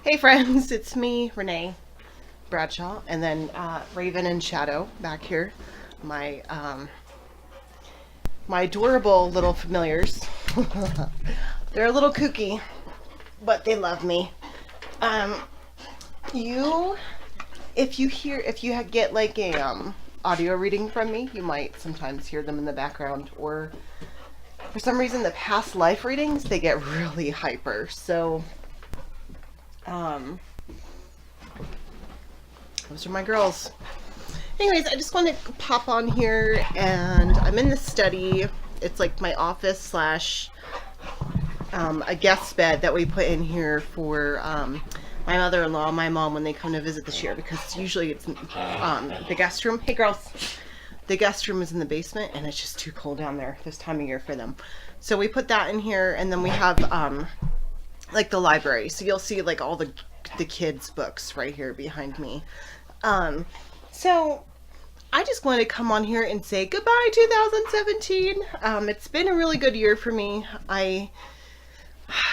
Hey friends, it's me, Renee Bradshaw, and then Raven and Shadow back here. My my adorable little familiars. They're a little kooky, but they love me. Um, you, if you get like a audio reading from me, you might sometimes hear them in the background, or for some reason the past life readings they get really hyper. So um, those are my girls. Anyways, I just want to pop on here, and I'm in the study. It's like my office slash a guest bed that we put in here for my mother-in-law, my mom, when they come to visit this year, because usually it's the guest room. Hey girls, the guest room is in the basement, and it's just too cold down there this time of year for them. So we put that in here, and then we have like the library. So you'll see like all the kids' books right here behind me. So I just wanted to come on here and say goodbye 2017. It's been a really good year for me. I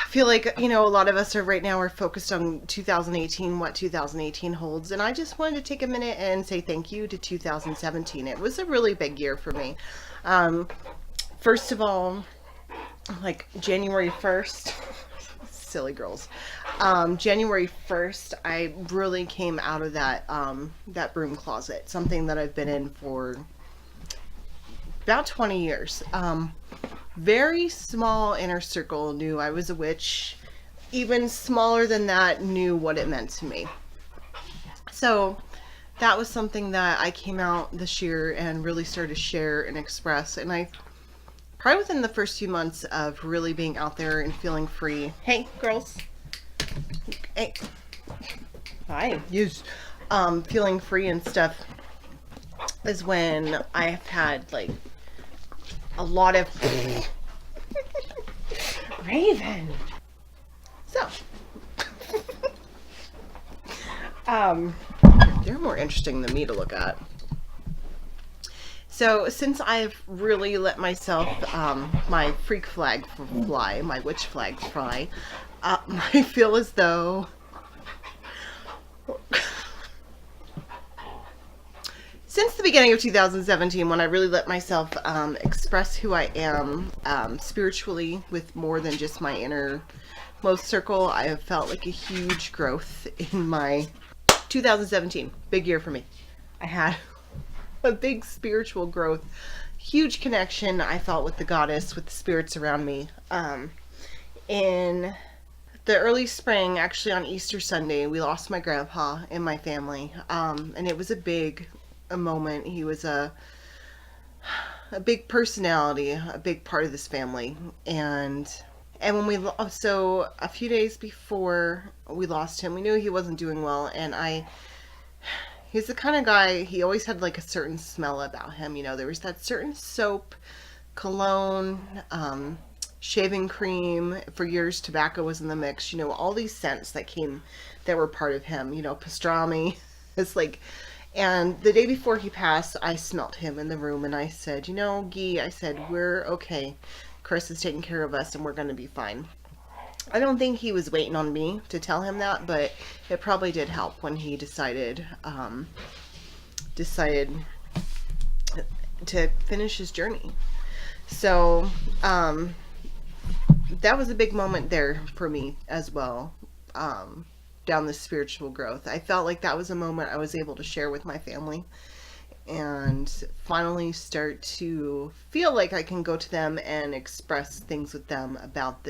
feel like, a lot of us are right now are focused on 2018, what 2018 holds. And I just wanted to take a minute and say thank you to 2017. It was a really big year for me. First of all, like January 1st, silly girls. January 1st, I really came out of that broom closet, something that I've been in for about 20 years. Very small inner circle knew I was a witch. Even smaller than that knew what it meant to me. So that was something that I came out this year and really started to share and express. And I probably within the first few months of really being out there and feeling free. Hey, girls. Hey. Hi. Yes. Feeling free and stuff is when I've had like a lot of Raven. So, they're more interesting than me to look at. So since I've really let myself, my freak flag fly, my witch flag fly, I feel as though since the beginning of 2017, when I really let myself express who I am spiritually with more than just my innermost circle, I have felt like a huge growth in my 2017. Big year for me. I had a big spiritual growth, huge connection I felt with the goddess, with the spirits around me. In the early spring, actually on Easter Sunday, we lost my grandpa in my family, and it was a moment. He was a big personality, a big part of this family, and when so a few days before we lost him, we knew he wasn't doing well, and he's the kind of guy, he always had like a certain smell about him. There was that certain soap, cologne, shaving cream. For years, tobacco was in the mix. All these scents that were part of him. Pastrami. It's like, and the day before he passed, I smelt him in the room, and I said, Guy, I said, we're okay. Chris is taking care of us, and we're going to be fine. I don't think he was waiting on me to tell him that, but it probably did help when he decided to finish his journey. So that was a big moment there for me as well, down the spiritual growth. I felt like that was a moment I was able to share with my family and finally start to feel like I can go to them and express things with them about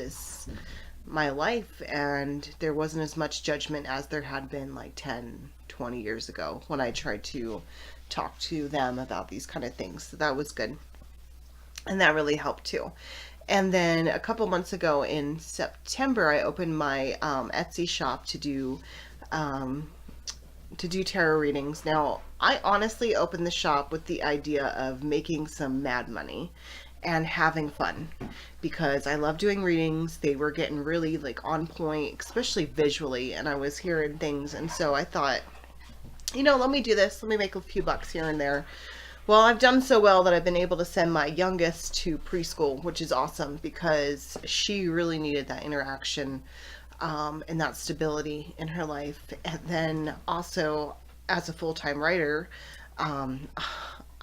my life, and there wasn't as much judgment as there had been like 10, 20 years ago when I tried to talk to them about these kind of things. So that was good, and that really helped too. And then a couple months ago in September, I opened my Etsy shop to do tarot readings. Now, I honestly opened the shop with the idea of making some mad money and having fun, because I love doing readings. They were getting really like on point, especially visually, and I was hearing things, and so I thought, let me do this. Let me make a few bucks here and there. Well, I've done so well that I've been able to send my youngest to preschool, which is awesome because she really needed that interaction and that stability in her life. And then also, as a full-time writer, um,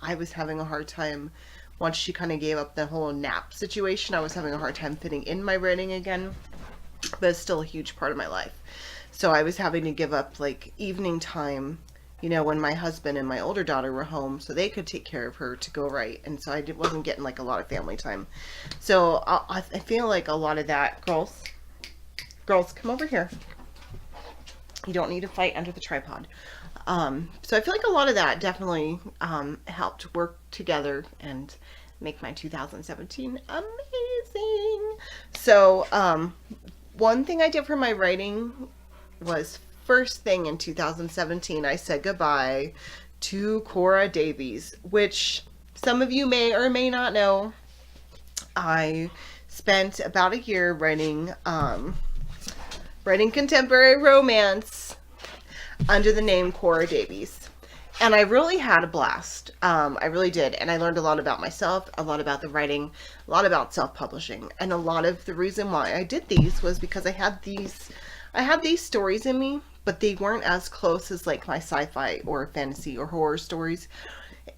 I was having a hard time once she kind of gave up the whole nap situation. I was having a hard time fitting in my writing again, but it's still a huge part of my life. So I was having to give up like evening time, when my husband and my older daughter were home, so they could take care of her to go write. And so wasn't getting like a lot of family time. So I feel like a lot of that, girls, come over here. You don't need to fight under the tripod. So I feel like a lot of that definitely helped work together and make my 2017 amazing. So one thing I did for my writing was, first thing in 2017, I said goodbye to Cora Davies, which some of you may or may not know. I spent about a year writing contemporary romance under the name Cora Davies. And I really had a blast. I really did. And I learned a lot about myself, a lot about the writing, a lot about self-publishing. And a lot of the reason why I did these was because I had these stories in me, but they weren't as close as like my sci-fi or fantasy or horror stories.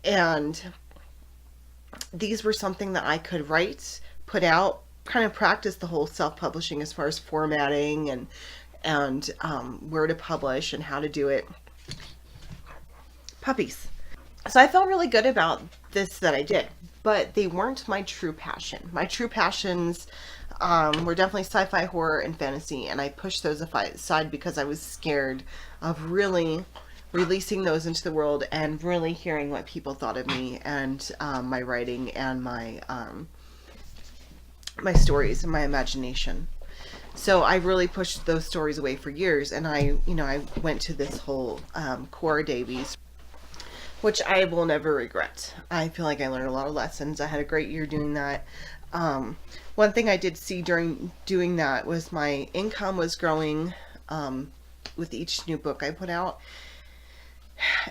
And these were something that I could write, put out, kind of practice the whole self-publishing as far as formatting and where to publish and how to do it. Puppies. So I felt really good about this that I did, but they weren't my true passion. My true passions were definitely sci-fi, horror, and fantasy, and I pushed those aside because I was scared of really releasing those into the world and really hearing what people thought of me and my writing and my stories and my imagination. So I really pushed those stories away for years, and I went to this whole Cora Davies, which I will never regret. I feel like I learned a lot of lessons. I had a great year doing that. One thing I did see during doing that was my income was growing with each new book I put out.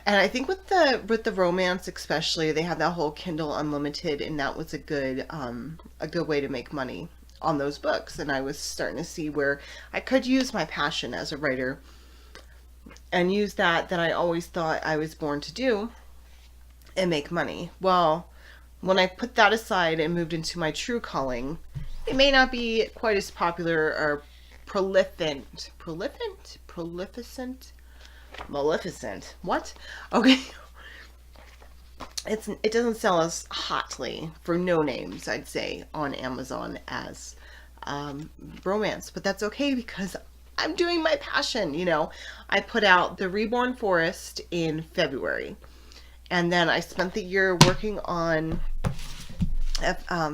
And I think with the romance especially, they have that whole Kindle Unlimited, and that was a good way to make money on those books. And I was starting to see where I could use my passion as a writer and use that I always thought I was born to do and make money. Well, when I put that aside and moved into my true calling, it may not be quite as popular or prolificent. Maleficent. What? Okay. It doesn't sell as hotly for no names, I'd say, on Amazon as romance, but that's okay because I'm doing my passion. I put out The Reborn Forest in February, and then I spent the year working on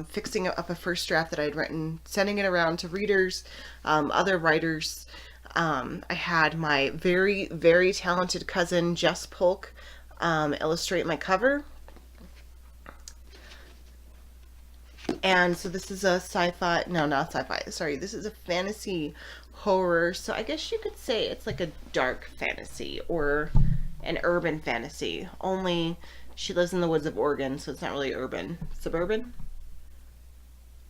fixing up a first draft that I'd written, sending it around to readers, other writers. I had my very, very talented cousin Jess Polk illustrate my cover. And so this is a sci-fi, no, not sci-fi, sorry, this is a fantasy horror. So I guess you could say it's like a dark fantasy or an urban fantasy. Only she lives in the woods of Oregon, so it's not really urban. Suburban?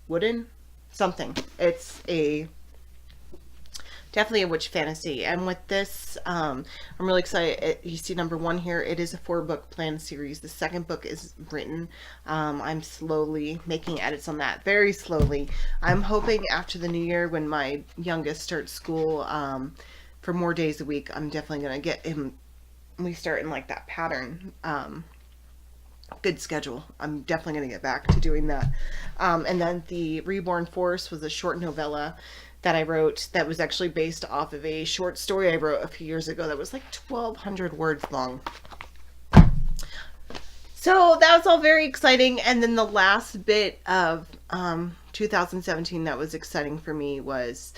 Wooden? Something. It's definitely a witch fantasy. And with this, I'm really excited. You see number 1 here. It is a 4-book planned series. The second book is written. I'm slowly making edits on that. Very slowly. I'm hoping after the new year, when my youngest starts school for more days a week, I'm definitely going to get him, we start in like that pattern. Good schedule. I'm definitely going to get back to doing that. And then The Reborn Forest was a short novella that I wrote that was actually based off of a short story I wrote a few years ago that was like 1,200 words long. So that was all very exciting. And then the last bit of 2017 that was exciting for me was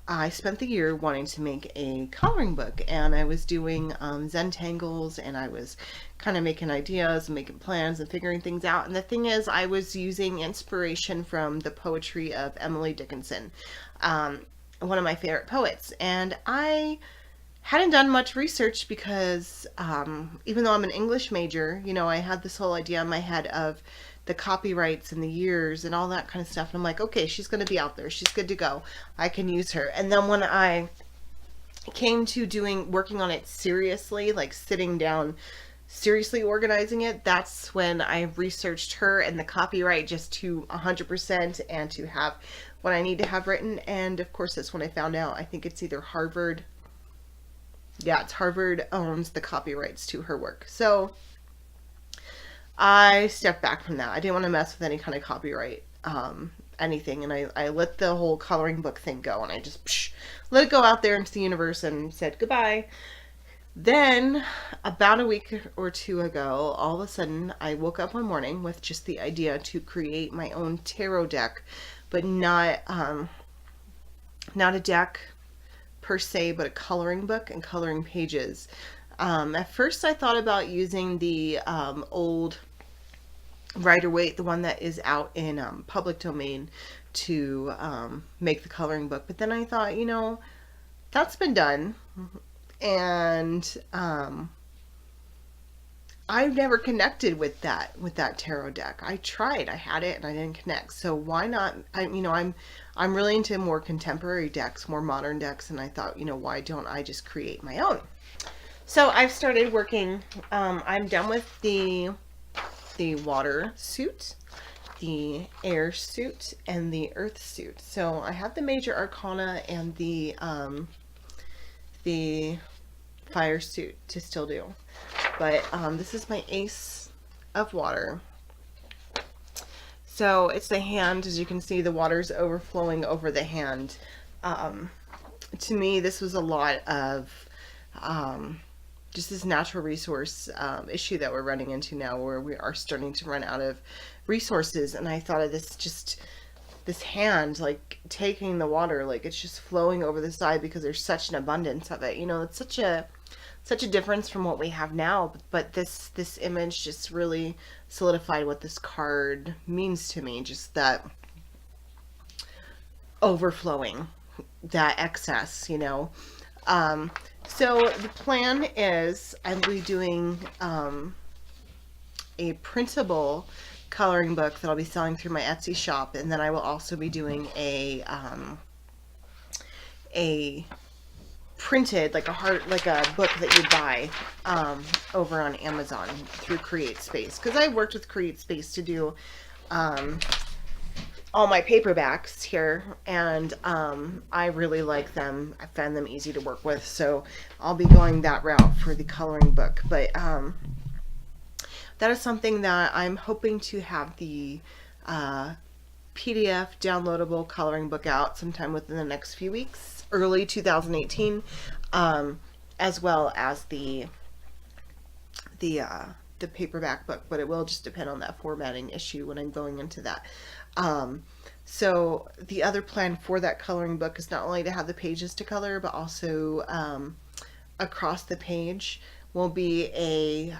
I spent the year wanting to make a coloring book, and I was doing Zentangles, and I was kind of making ideas and making plans and figuring things out. And the thing is, I was using inspiration from the poetry of Emily Dickinson, one of my favorite poets. And I hadn't done much research because even though I'm an English major, I had this whole idea in my head of the copyrights and the years and all that kind of stuff. And I'm like, okay, she's going to be out there. She's good to go. I can use her. And then when I came to working on it seriously, like sitting down, seriously organizing it, that's when I researched her and the copyright just to 100% and to have what I need to have written. And of course, that's when I found out, I think it's either Harvard. Yeah, it's Harvard owns the copyrights to her work. So I stepped back from that. I didn't want to mess with any kind of copyright, anything. And I let the whole coloring book thing go, and I just let it go out there into the universe and said goodbye. Then about a week or two ago, all of a sudden I woke up one morning with just the idea to create my own tarot deck, but not a deck per se, but a coloring book and coloring pages. At first I thought about using the old Rider-Waite, the one that is out in public domain, to make the coloring book. But then I thought, you know, that's been done. And I've never connected with that tarot deck. I tried, I had it, and I didn't connect. So why not? I'm really into more contemporary decks, more modern decks, and I thought, you know, why don't I just create my own? So I've started working. I'm done with the water suit, the air suit, and the earth suit. So I have the major arcana and the fire suit to still do, but this is my ace of water. So it's the hand. As you can see, the water's overflowing over the hand. To me, this was a lot of just this natural resource issue that we're running into now, where we are starting to run out of resources. And I thought of this hand, like taking the water, like it's just flowing over the side because there's such an abundance of it. You know, it's such a difference from what we have now. But this image just really solidified what this card means to me. Just that overflowing, that excess, you know. So the plan is I'll be doing a printable coloring book that I'll be selling through my Etsy shop, and then I will also be doing a printed, like a book that you buy over on Amazon through CreateSpace, because I worked with CreateSpace to do all my paperbacks here, and I really like them. I found them easy to work with, so I'll be going that route for the coloring book. But that is something that I'm hoping to have the PDF downloadable coloring book out sometime within the next few weeks, early 2018, as well as the paperback book, but it will just depend on that formatting issue when I'm going into that. So the other plan for that coloring book is not only to have the pages to color, but also across the page will be a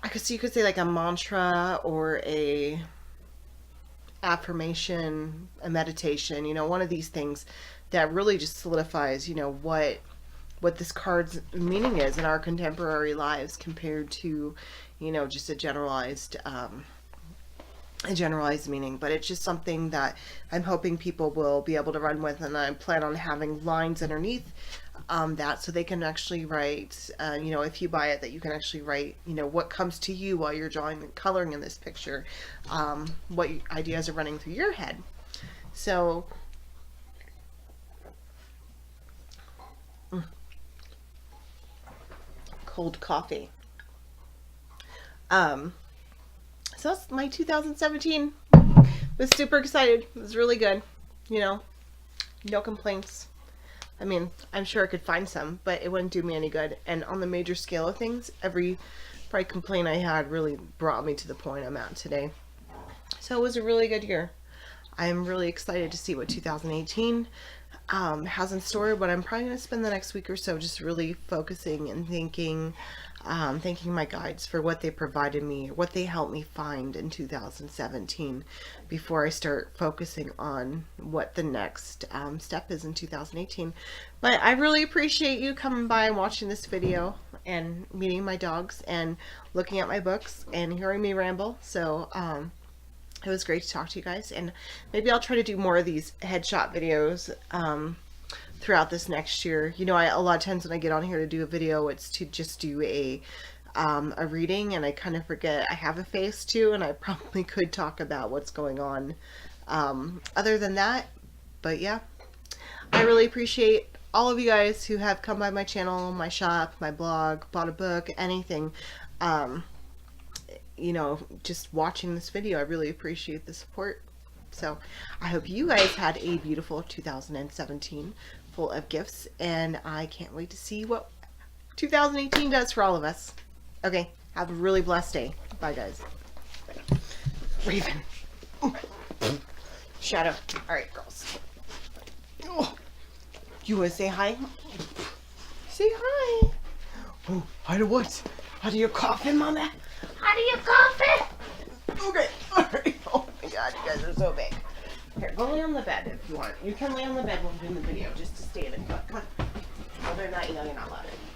I guess you could say like a mantra or a affirmation, a meditation, you know, one of these things that really just solidifies, you know, what this card's meaning is in our contemporary lives compared to, you know, just a generalized meaning. But it's just something that I'm hoping people will be able to run with, and I plan on having lines underneath that, so they can actually write, you know, if you buy it, that you can actually write, you know, what comes to you while you're drawing and coloring in this picture, what ideas are running through your head. So cold coffee. So that's my 2017. Was super excited. It was really good. You know, no complaints. I mean, I'm sure I could find some, but it wouldn't do me any good. And on the major scale of things, every probably complaint I had really brought me to the point I'm at today. So it was a really good year. I'm really excited to see what 2018 has in store, but I'm probably going to spend the next week or so just really focusing and thanking my guides for what they provided me, what they helped me find in 2017, before I start focusing on what the next step is in 2018. But I really appreciate you coming by and watching this video. and meeting my dogs and looking at my books and hearing me ramble. So it was great to talk to you guys, and maybe I'll try to do more of these headshot videos throughout this next year. You know, a lot of times when I get on here to do a video, it's to just do a reading, and I kind of forget I have a face too, and I probably could talk about what's going on other than that. But yeah, I really appreciate all of you guys who have come by my channel, my shop, my blog, bought a book, anything. You know, just watching this video, I really appreciate the support. So I hope you guys had a beautiful 2017 full of gifts, and I can't wait to see what 2018 does for all of us. Okay, have a really blessed day. Bye, guys. Raven. Shadow. All right, girls. Oh, you want to say hi? Say hi. Oh, hi to what? How do you cough in, Mama? How do you cough in? Okay, all right. Oh my God, you guys are so big. Here, go lay on the bed if you want. You can lay on the bed while I'm doing the video, just to stay in it. Come on. Other than that, you know you're not allowed to.